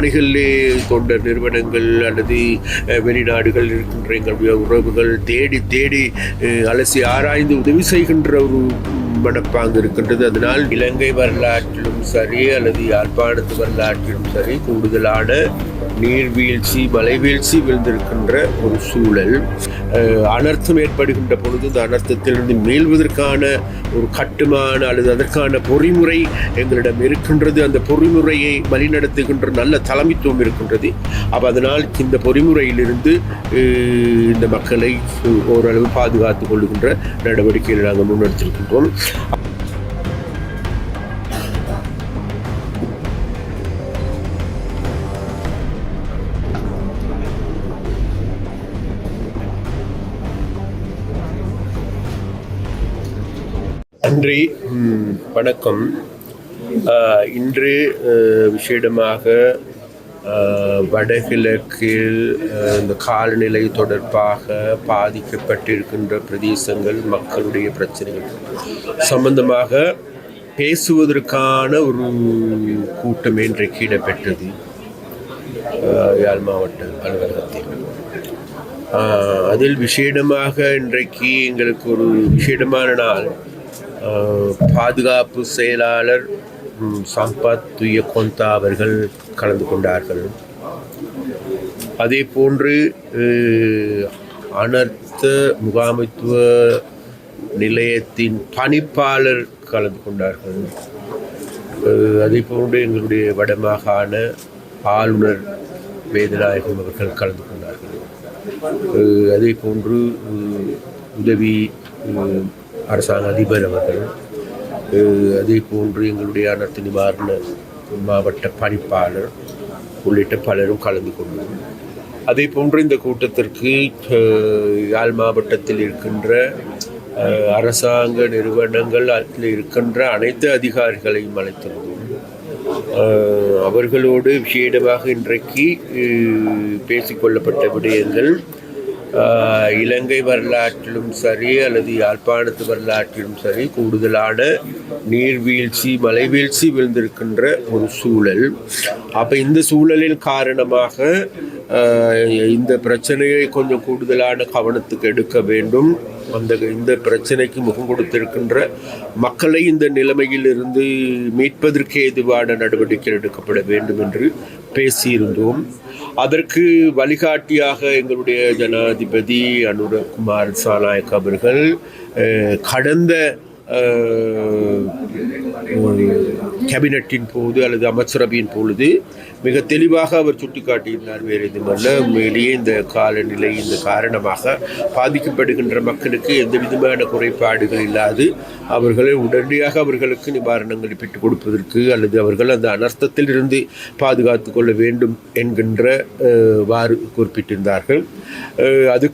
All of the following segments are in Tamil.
அணிகளிலே கொண்ட நிறுவனங்கள் அல்லது வெளிநாடுகள் இருக்கின்ற எங்களுடைய உறவுகள் தேடி தேடி அலசி ஆராய்ந்து உதவி செய்கின்ற ஒரு மனப்பாங்கு இருக்கின்றது. அதனால் இலங்கை வரலாற்றிலும் சரி அல்லது யாழ்ப்பாணத்து வரலாற்றிலும் சரி கூடுதலான நீர்வீழ்ச்சி மலைவீழ்ச்சி விழுந்திருக்கின்ற ஒரு சூழல். அனர்த்தம் ஏற்படுகின்ற பொழுது இந்த அனர்த்தத்திலிருந்து மீள்வதற்கான ஒரு கட்டுமான அல்லது அதற்கான பொறிமுறை எங்களிடம் இருக்கின்றது. அந்த பொறிமுறையை வழிநடத்துகின்ற நல்ல தலைமைத்துவம் இருக்கின்றது. அதனால் இந்த பொறிமுறையிலிருந்து இந்த மக்களை ஓரளவு பாதுகாத்துக் கொள்ளுகின்ற நடவடிக்கைகளை நாங்கள் முன்னெடுத்திருக்கின்றோம். நன்றி, வணக்கம். இன்று விசேடமாக வடகிழக்கில் இந்த காலநிலை தொடர்பாக பாதிக்கப்பட்டிருக்கின்ற பிரதேசங்கள் மக்களுடைய பிரச்சனைகள் சம்பந்தமாக பேசுவதற்கான ஒரு கூட்டம் இன்றைக்கு இடம்பெற்றது யாழ் மாவட்ட அலுவலகத்தில். அதில் விசேடமாக இன்றைக்கு எங்களுக்கு ஒரு விசேடமான நாள். பாதுகாப்பு செயலாளர் சம்பத் துயகொந்தா அவர்கள் கலந்து கொண்டார்கள். அதே போன்று அனர்த்த முகாமைத்துவ நிலையத்தின் பணிப்பாளர் கலந்து கொண்டார்கள். அதே போன்று எங்களுடைய வடமாகாண ஆளுநர் வேதநாயகம் அவர்கள் கலந்து கொண்டார்கள். அதே போன்று உதவி அரசாங்க அதிபர் அவர்கள், அதே போன்று எங்களுடைய அனர்த்த நிவாரண மாவட்ட பணிப்பாளர் உள்ளிட்ட பலரும் கலந்து கொண்டோம். அதே போன்று இந்த கூட்டத்திற்கு யாழ் மாவட்டத்தில் இருக்கின்ற அரசாங்க நிறுவனங்கள் அதில் இருக்கின்ற அனைத்து அதிகாரிகளையும் அழைத்திருந்தோம். அவர்களோடு விசேடமாக இன்றைக்கு பேசிக்கொள்ளப்பட்ட விடயங்கள் இலங்கை வரலாற்றிலும் சரி அல்லது யாழ்ப்பாணத்து வரலாற்றிலும் சரி கூடுதலான நீர்வீழ்ச்சி மலைவீழ்ச்சி விழுந்திருக்கின்ற ஒரு சூழல். இந்த சூழலின் காரணமாக இந்த பிரச்சனையை கொஞ்சம் கூடுதலான கவனத்துக்கு எடுக்க வேண்டும். இந்த பிரச்சனைக்கு முகம் கொடுத்திருக்கின்ற மக்களை இந்த நிலைமையில் இருந்து மீட்பதற்கு ஏதுவான நடவடிக்கை எடுக்கப்பட வேண்டும் என்று பேசியிருந்தோம். அதற்கு வழிகாட்டியாக எங்களுடைய ஜனாதிபதி அனுரகுமார் திசாநாயக்க அவர்கள் கடந்த கேபினட்டின் போது அல்லது அமைச்சரவையின் பொழுது மிக தெளிவாக அவர் சுட்டிக்காட்டியிருந்தார். வேறு எதுவுமல்ல, உண்மையிலேயே இந்த காலநிலை இந்த காரணமாக பாதிக்கப்படுகின்ற மக்களுக்கு எந்த விதமான குறைபாடுகள் இல்லாது அவர்களை உடனடியாக அவர்களுக்கு நிவாரணங்களை பெற்றுக் கொடுப்பதற்கு அல்லது அவர்கள் அந்த அனர்த்தத்தில் இருந்து பாதுகாத்து கொள்ள வேண்டும் என்கின்ற வாறு குறிப்பிட்டிருந்தார்கள். அது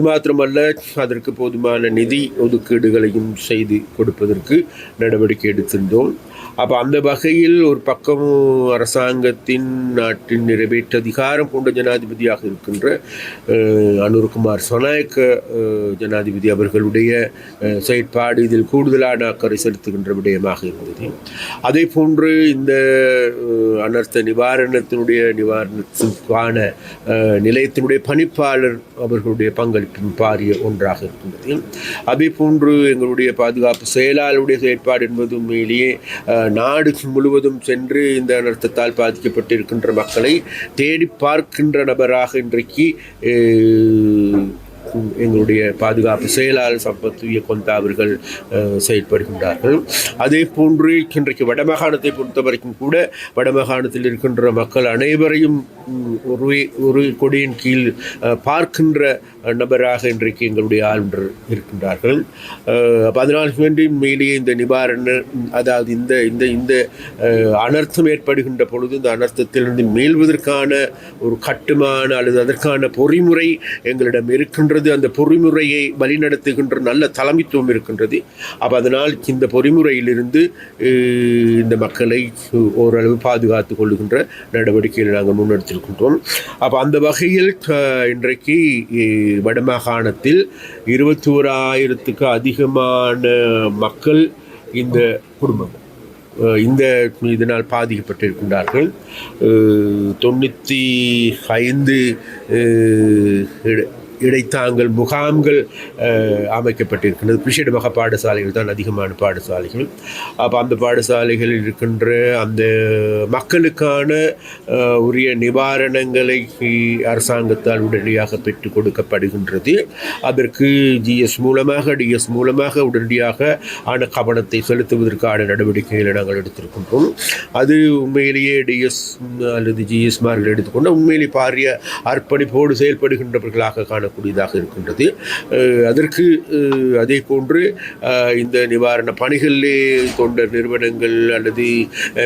மாத்திரமல்ல, அதற்கு போதுமான நிதி ஒதுக்கீடுகளையும் செய்து கொடுப்பதற்கு நடவடிக்கை எடுத்திருந்தோம். அந்த வகையில் ஒரு பக்கம் அரசாங்கத்தின் நாட்டின் நிறைவேற்று அதிகாரம் கொண்ட ஜனாதிபதியாக இருக்கின்ற அனுரகுமார் திசாநாயக்க ஜனாதிபதி அவர்களுடைய செயற்பாடு இதில் கூடுதலான அக்கறை செலுத்துகின்ற விடயமாக இருந்தது. அதே போன்று இந்த அனர்த்த நிவாரணத்திற்கான நிலையத்தினுடைய பணிப்பாளர் அவர்களுடைய பங்களிப்பு பாரிய ஒன்றாக இருக்கின்றது. அதே போன்று எங்களுடைய பாதுகாப்பு செயலாளருடைய செயற்பாடு என்பது உண்மையிலேயே நாடு முழுவதும் சென்று இந்த அனர்த்தத்தால் பாதிக்கப்பட்டிருக்கின்ற மக்களை தேடி பார்க்கின்ற நபராக இன்றைக்கு எங்களுடைய பாதுகாப்பு செயலாளர் சம்பத் துயகொந்தா அவர்கள் செயல்படுகின்றார்கள். அதே போன்று இன்றைக்கு வடமாகாணத்தை பொறுத்த வரைக்கும் கூட வடமாகாணத்தில் இருக்கின்ற மக்கள் அனைவரையும் ஒரு கொடியின் கீழ் பார்க்கின்ற நபராக இன்றைக்கு எங்களுடைய ஆளுநர் இருக்கின்றார்கள். அதனால் வேண்டி மேலேயே இந்த நிவாரண அதாவது இந்த இந்த இந்த அனர்த்தம் ஏற்படுகின்ற பொழுது இந்த அனர்த்தத்திலிருந்து மீள்வதற்கான ஒரு கட்டுமான அல்லது அதற்கான பொறிமுறை எங்களிடம் இருக்கின்றது. அந்த பொறிமுறையை வழிநடத்துகின்ற நல்ல தலைமைத்துவம் இருக்கின்றது. அதனால் இந்த பொறிமுறையிலிருந்து இந்த மக்களை ஓரளவு பாதுகாத்துக் கொள்ளுகின்ற நடவடிக்கைகளை நாங்கள் முன்னெடுத்திருக்கின்றோம். அந்த வகையில் இன்றைக்கு வடமாகாணத்தில் 21,000க்கு அதிகமான மக்கள் இந்த குடும்பங்கள் இந்த இதனால் பாதிக்கப்பட்டிருக்கின்றார்கள். 95 இடைத்தாங்கல் முகாம்கள் அமைக்கப்பட்டிருக்கின்றது. விசேடமாக பாடசாலைகள் தான் அதிகமான பாடசாலைகள். அப்போ அந்த பாடசாலைகளில் இருக்கின்ற அந்த மக்களுக்கான உரிய நிவாரணங்களை அரசாங்கத்தால் உடனடியாக பெற்றுக் கொடுக்கப்படுகின்றது. அதற்கு GS மூலமாக DS மூலமாக உடனடியாக ஆன கவனத்தை செலுத்துவதற்கான நடவடிக்கைகளை நாங்கள் எடுத்திருக்கின்றோம். அது உண்மையிலேயே DS அல்லது GSமார்கள் எடுத்துக்கொண்ட உண்மையிலே பாரிய அர்ப்பணிப்போடு செயல்படுகின்றவர்களாக காண கூடியதாக இருக்கின்றது. அதற்கு அதே போன்று இந்த நிவாரண பணிகளிலே தொண்டர் நிறுவனங்கள் அல்லது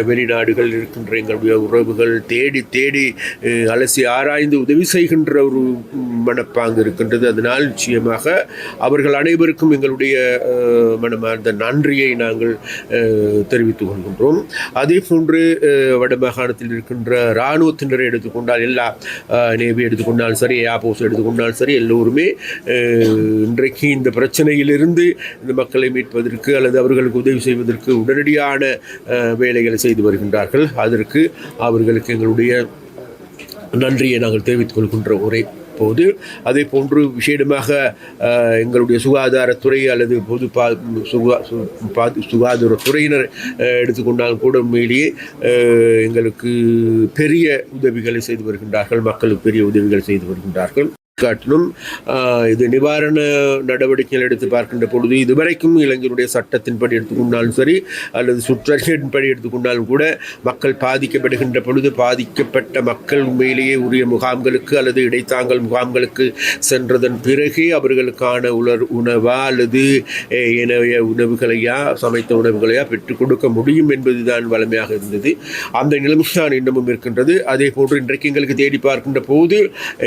வெளிநாடுகள் இருக்கின்ற எங்களுடைய உறவுகள் தேடி தேடி அலசி ஆராய்ந்து உதவி செய்கின்ற ஒரு மனப்பாங்கு இருக்கின்றது. அதனால் நிச்சயமாக அவர்கள் அனைவருக்கும் எங்களுடைய மனமார்ந்த நன்றியை நாங்கள் தெரிவித்துக் கொள்கின்றோம். அதே போன்று வடமாகாணத்தில் இருக்கின்ற இராணுவத்தினரை எடுத்துக்கொண்டால் எல்லா நேவி எடுத்துக்கொண்டாலும் சரி, ஏர்போர்ஸ் எடுத்துக்கொண்டாலும் சரி, எல்லோருமே இன்றைக்கு இந்த பிரச்சனையிலிருந்து இந்த மக்களை மீட்பதற்கு அல்லது அவர்களுக்கு உதவி செய்வதற்கு உடனடியான வேலைகளை செய்து வருகின்றார்கள். அதற்கு அவர்களுக்கு எங்களுடைய நன்றியை நாங்கள் தெரிவித்துக் கொள்கின்ற ஒரே போது, அதே போன்று விசேடமாக எங்களுடைய சுகாதாரத்துறை அல்லது பொது சுகாதாரத்துறையினர் எடுத்துக்கொண்டாலும் கூட உண்மையிலேயே எங்களுக்கு பெரிய உதவிகளை செய்து வருகின்றார்கள். மக்களுக்கு பெரிய உதவிகளை செய்து வருகின்றார்கள். காட்டிலும் இது நிவாரண நடவடிக்கைகள் எடுத்து பார்க்கின்ற பொழுது இதுவரைக்கும் இளைஞருடைய சட்டத்தின்படி எடுத்துக்கொண்டாலும் சரி அல்லது சுற்றறிக்கையின்படி எடுத்துக்கொண்டாலும் கூட மக்கள் பாதிக்கப்படுகின்ற பொழுது பாதிக்கப்பட்ட மக்கள் உண்மையிலேயே உரிய முகாம்களுக்கு அல்லது இடைத்தாங்கல் முகாம்களுக்கு சென்றதன் பிறகே அவர்களுக்கான உணவா அல்லது ஏனைய உணவுகளையா சமைத்த உணவுகளையா பெற்றுக் கொடுக்க முடியும் என்பதுதான் வலிமையாக இருந்தது. அந்த நிலைமைதான் இன்னமும் இருக்கின்றது. அதே போன்று இன்றைக்கு எங்களுக்கு தேடி பார்க்கின்ற போது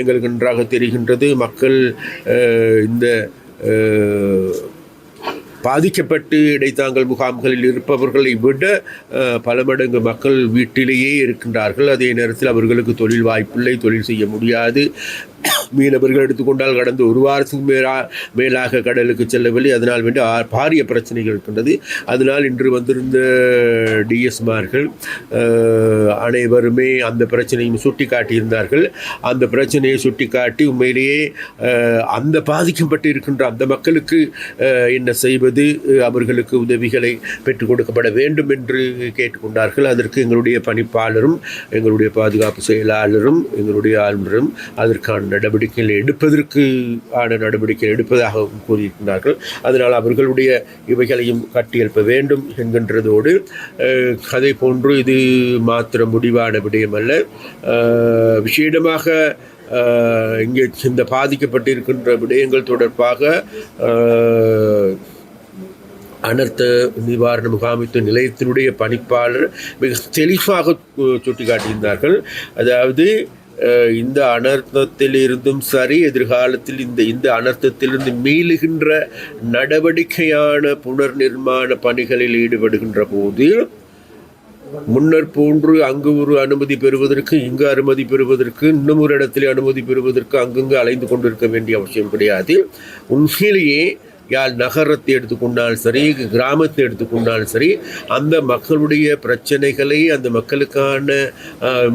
எங்களுக்கு நன்றாக தெரிகின்றது மக்கள் இந்த பாதிக்கப்பட்டு இடைத்தாங்கல் முகாம்களில் இருப்பவர்களை விட பல மடங்கு மக்கள் வீட்டிலேயே இருக்கின்றார்கள். அதே நேரத்தில் அவர்களுக்கு தொழில் வாய்ப்பில்லை, தொழில் செய்ய முடியாது. மீனவர்கள் எடுத்துக்கொண்டால் கடந்த ஒரு வாரத்துக்கு மேலாக கடலுக்கு செல்லவில்லை. அதனால் வேண்டி பாரிய பிரச்சனைகள் இருக்கின்றது. அதனால் இன்று வந்திருந்த டிஎஸ்மார்கள் அனைவருமே அந்த பிரச்சனையும் சுட்டி காட்டியிருந்தார்கள். அந்த பிரச்சனையை சுட்டி காட்டி உண்மையிலேயே அந்த பாதிக்கப்பட்டு இருக்கின்ற அந்த மக்களுக்கு என்ன செய்வது, அவர்களுக்கு உதவிகளை பெற்றுக் கொடுக்கப்பட வேண்டும் என்று கேட்டுக்கொண்டார்கள். அதற்கு எங்களுடைய பணிப்பாளரும் எங்களுடைய பாதுகாப்பு செயலாளரும் எங்களுடைய ஆளுநரும் அதற்கான நடவடிக்கைகள் எடுப்பதாக கூறியிருக்கிறார்கள். அதனால் அவர்களுடைய இவைகளையும் கட்டியெழுப்ப வேண்டும் என்கின்றதோடு அதே போன்று இது மாத்திர முடிவான விடயமல்ல. விசேடமாக இங்கே இந்த பாதிக்கப்பட்டிருக்கின்ற விடயங்கள் தொடர்பாக அனர்த்த நிவாரண முகாமைத்துவ நிலையத்தினுடைய பணிப்பாளர் மிக தெளிவாக சுட்டிக்காட்டியிருந்தார்கள். அதாவது இந்த அனர்த்தத்திலிருந்தும் சரி, எதிர்காலத்தில் இந்த அனர்த்தத்திலிருந்து மீளுகின்ற நடவடிக்கையான புனர் நிர்மாண பணிகளில் ஈடுபடுகின்ற போது முன்னர் போன்று அங்கு ஒரு அனுமதி பெறுவதற்கு இங்கு அனுமதி பெறுவதற்கு இன்னும் ஒரு இடத்திலே அனுமதி பெறுவதற்கு அங்கங்கு அலைந்து கொண்டிருக்க வேண்டிய அவசியம் கிடையாது. உண்மையிலேயே யாழ் நகரத்தை எடுத்துக்கொண்டாலும் சரி, கிராமத்தை எடுத்துக்கொண்டாலும் சரி, அந்த மக்களுடைய பிரச்சனைகளை, அந்த மக்களுக்கான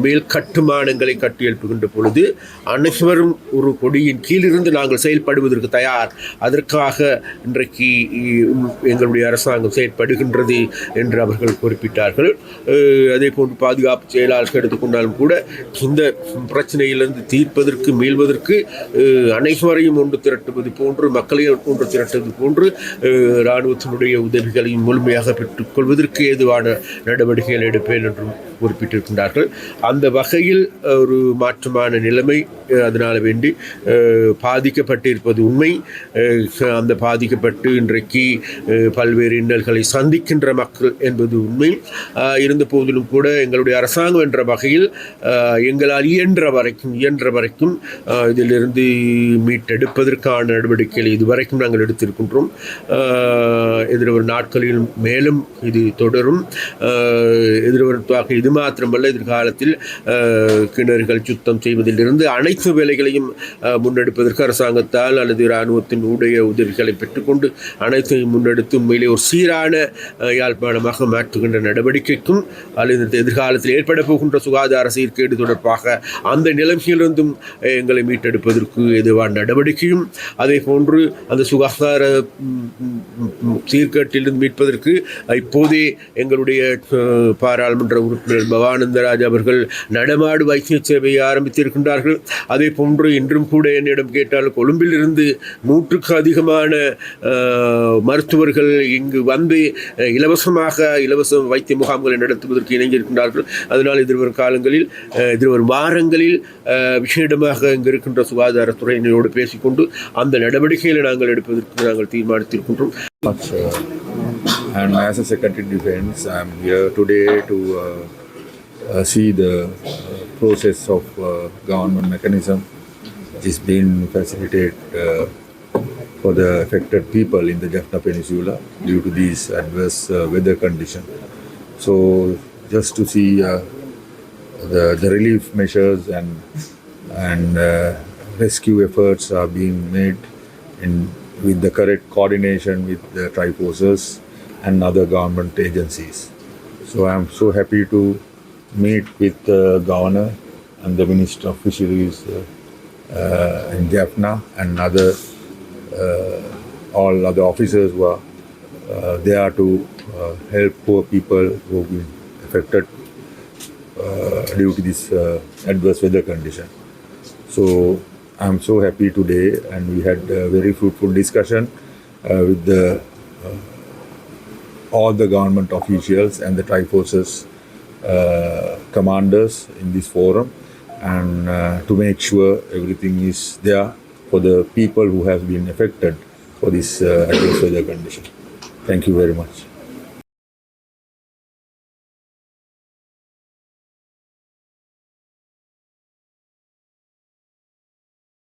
மேல் கட்டுமானங்களை கட்டியெழுப்புகின்ற பொழுது அனைவரும் ஒரு கொடியின் கீழிருந்து நாங்கள் செயல்படுவதற்கு தயார். அதற்காக இன்றைக்கு எங்களுடைய அரசாங்கம் செயல்படுகின்றது என்று அவர்கள் குறிப்பிட்டார்கள். அதே போன்று பாதுகாப்பு செயலாளர்கள் எடுத்துக்கொண்டாலும் கூட இந்த பிரச்சனையிலிருந்து தீர்ப்பதற்கு மீள்வதற்கு அனைவரையும் ஒன்று திரட்டுவது போன்று, மக்களையும் ஒன்று திரட்டுவது போன்று இராணுவத்தினுடைய உதவிகளையும் முழுமையாக பெற்றுக்கொள்வதற்கு ஏதுவான நடவடிக்கைகள் எடுப்பேன் என்றும் குறிப்பிட்டிருக்கின்றார்கள். அந்த வகையில் ஒரு மாற்றமான நிலைமை அதனால் வேண்டி பாதிக்கப்பட்டிருப்பது உண்மை. அந்த பாதிக்கப்பட்டு இன்றைக்கு பல்வேறு இன்னல்களை சந்திக்கின்ற மக்கள் என்பது உண்மை. இருந்த போதிலும் கூட எங்களுடைய அரசாங்கம் என்ற வகையில் எங்களால் இயன்ற வரைக்கும் இதிலிருந்து மீட்டெடுப்பதற்கான நடவடிக்கைகளை இதுவரைக்கும் நாங்கள் எடுத்திருக்கின்றோம். எதிர்வரும் நாட்களில் மேலும் இது தொடரும். எதிர்வரும் இது மாத்திரமல்ல எதிர்காலத்தில் கிணறுகள் சுத்தம் செய்வதிலிருந்து அனைத்து வேலைகளையும் முன்னெடுப்பதற்கு அரசாங்கத்தால் அல்லது இராணுவத்தின் உதவிகளை பெற்றுக்கொண்டு அனைத்தையும் முன்னெடுத்து உண்மையிலே ஒரு சீரான யாழ்ப்பாணமாக மாற்றுகின்ற நடவடிக்கைக்கும் அல்லது எதிர்காலத்தில் ஏற்பட போகின்ற சுகாதார சீர்கேடு தொடர்பாக அந்த நிலைமையிலிருந்தும் எங்களை மீட்டெடுப்பதற்கு எதுவான நடவடிக்கையும் அதே போன்று அந்த சுகாதார சீர்கேட்டிலிருந்து மீட்பதற்கு இப்போதே எங்களுடைய பாராளுமன்ற உறுப்பினர் பவானந்தராஜ் அவர்கள் நடமாடு வைத்திய சேவையை ஆரம்பித்திருக்கின்றார்கள். அதே போன்று இன்றும் கூட என்னிடம் கேட்டால் கொழும்பில் இருந்து 100க்கு அதிகமான மருத்துவர்கள் இங்கு வந்து இலவச வைத்திய முகாம்களை நடத்துவதற்கு இணைந்திருக்கின்றார்கள். அதனால் எதிர்வரும் காலங்களில் எதிர்வரும் வாரங்களில் விசேடமாக இங்கு இருக்கின்ற சுகாதாரத்துறையினரோடு பேசிக்கொண்டு அந்த நடவடிக்கைகளை நாங்கள் எடுப்பதற்கு நாங்கள் தீர்மானித்திருக்கின்றோம். And as a Secretary Defense, I am here today to see the process of government mechanism which is being facilitated for the affected people in the Jaffna Peninsula due to these adverse weather conditions. So just to see the relief measures and rescue efforts are being made with the correct coordination with the triforces and other government agencies. So I am so happy to meet with the Governor and the Minister of Fisheries in Jaffna and all other officers who are there to help poor people who have been affected due to this adverse weather condition. So I am so happy today, and we had a very fruitful discussion with all the government officials and the Triforces commanders in this forum, and to make sure everything is there for the people who have been affected for this adverse weather condition. Thank you very much.